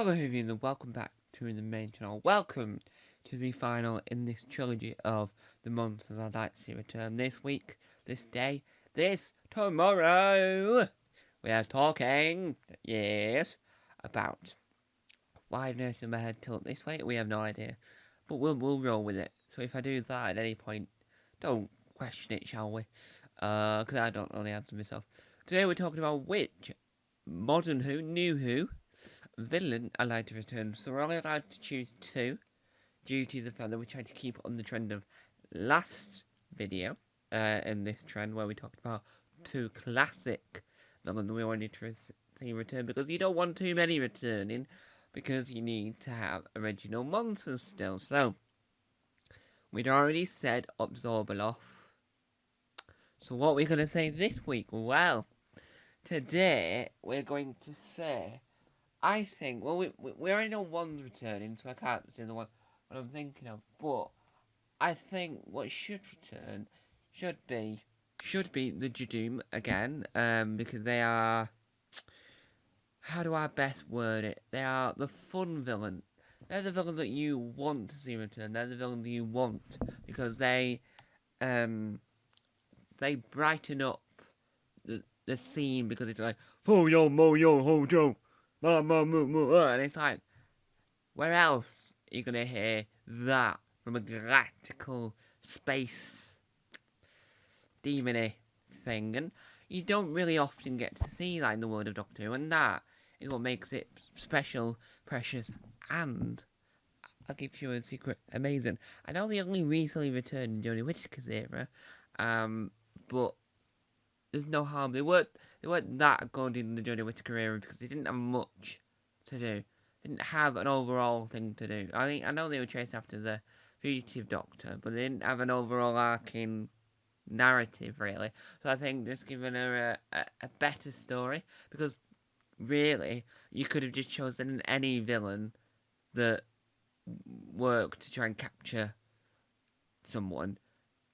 Hello viewers and welcome back to the main channel. Welcome to the final in this trilogy of the monsters I'd like to see return this week, this day, this tomorrow. We are talking, yes, about why nursing my head tilt this way. We have no idea, but we'll roll with it. So if I do that at any point, don't question it, shall we? Because I don't know the answer myself. Today we're talking about which modern Who, new Who, villain I'd like to return. So we're only allowed to choose two, due to the fact that we tried to keep on the trend of last video, in this trend where we talked about two classic villains we wanted to see return, because you don't want too many returning, because you need to have original monsters still. So we'd already said Absorbaloff. So what are we going to say this week? Well, today we're going to say, I think, well, we already know one's returning, so I can't say the one what I'm thinking of, but I think what should return should be the Judoom again, because they are, how do I best word it? They are the fun villain. They're the villain that you want to see return. They're the villain that you want, because they brighten up the scene, because it's like, Fo yo mo yo ho jo, ma ma mu mu, and it's like, where else are you gonna hear that from a galactical space demony thing? And you don't really often get to see that in the world of Doctor Who, and that is what makes it special, precious, and I'll give you a secret, amazing. I know they only recently returned in Jodie Whittaker's era, but there's no harm. They weren't that good in the Jodie Whittaker era because they didn't have much to do. They didn't have an overall thing to do. I know they were chased after the Fugitive Doctor, but they didn't have an overall arcing narrative really. So I think just giving her a better story, because really you could have just chosen any villain that worked to try and capture someone,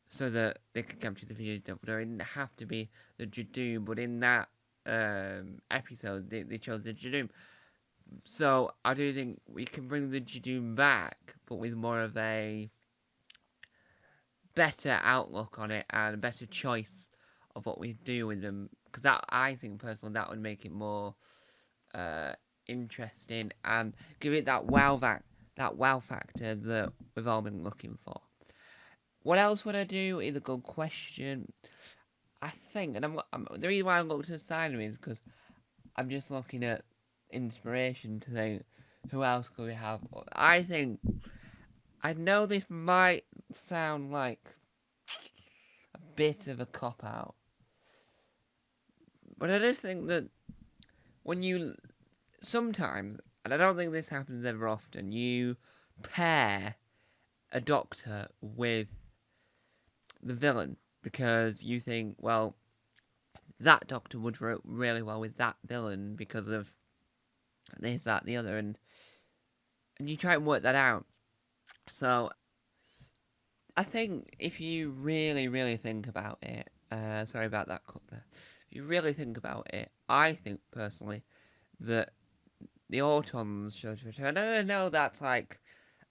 so that they could capture the Fugitive Doctor. It didn't have to be the Judoom, but in that episode they chose the Judoom. So I do think we can bring the Judoom back, but with more of a better outlook on it and a better choice of what we do with them. Because that, I think personally, that would make it more interesting and give it that wow factor that we've all been looking for. What else would I do is a good question. I think, and the reason why I looked to the side of me is because I'm just looking at inspiration to think, who else could we have? I think, I know this might sound like a bit of a cop-out, but I just think that when you, sometimes, and I don't think this happens ever often, you pair a doctor with the villain, because you think, well, that doctor would work really well with that villain because of this, that, the other, and you try and work that out. So I think if you really, really think about it, sorry about that cut there. If you really think about it, I think personally that the Autons should return. And I know that's like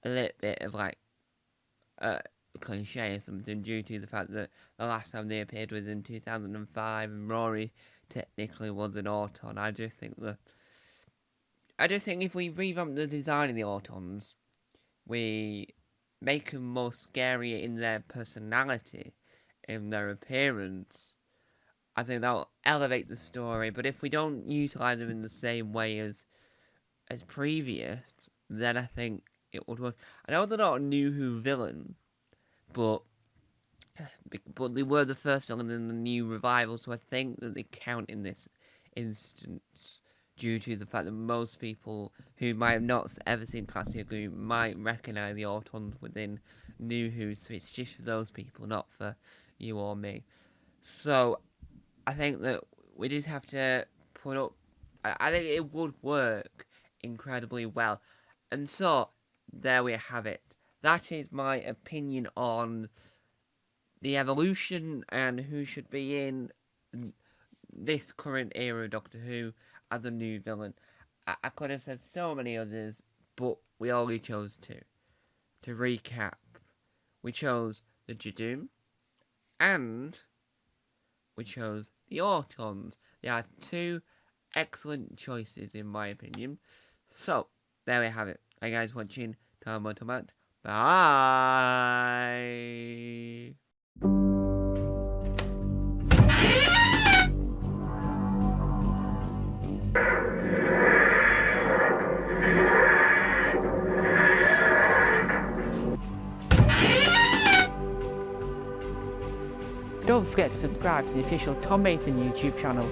a little bit of like cliche or something, due to the fact that the last time they appeared was in 2005, and Rory technically was an Auton. I just think if we revamp the design of the Autons, we make them more scary in their personality, in their appearance, I think that'll elevate the story. But if we don't utilise them in the same way as previous, then I think it would work. I know they're not a new Who villain, but they were the first villain in the new revival, so I think that they count in this instance, due to the fact that most people who might have not ever seen Classic Who might recognise the Autons within New Who, so it's just for those people, not for you or me. So I think that we just have to put up, I think it would work incredibly well. And so, there we have it. That is my opinion on the evolution and who should be in this current era of Doctor Who as a new villain. I could have said so many others, but we only chose two. To recap, we chose the Judoom and we chose the Autons. They are two excellent choices in my opinion. So, there we have it. Thank you guys for watching. Tomat. Bye! Don't forget to subscribe to the official Tom Mason YouTube channel